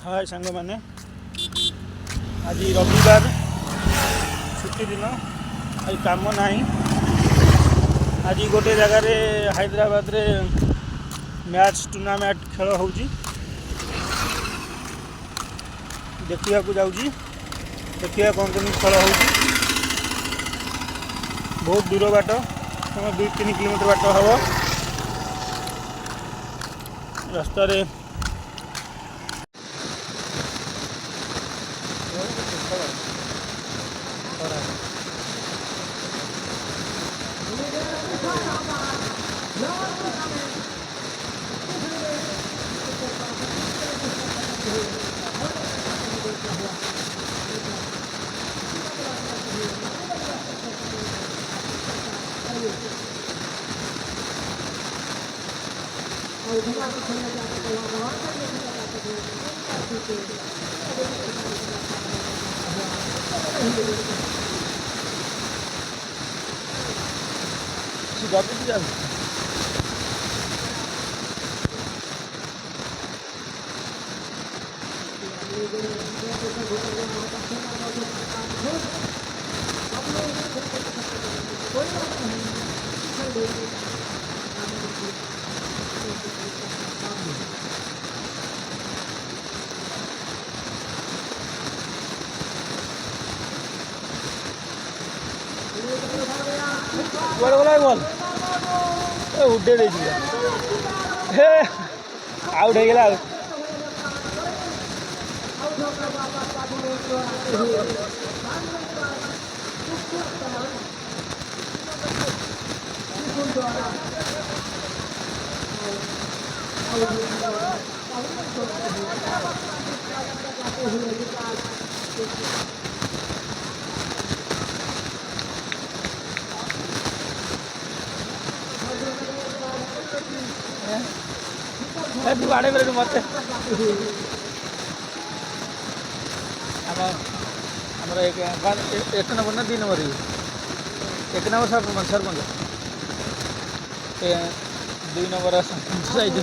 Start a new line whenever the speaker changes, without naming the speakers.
हाय सांग मैंने आज रविवार छुट्टी दिन आज काम ना आज गोटे जगार हैदराबाद रे मैच टूर्नामेंट खेल हो देखा जाऊँगी देखिए कौन कौन खेल हो बहुत दूर बाट 2-3 किलोमीटर बाट हम रास्तार बड़ा बड़ा बॉल उड्डे दे आउट हो गया तू आड़े मेरे मत आमर एक नंबर ना 2 number 1 number sarpanch 2 number sarpanch side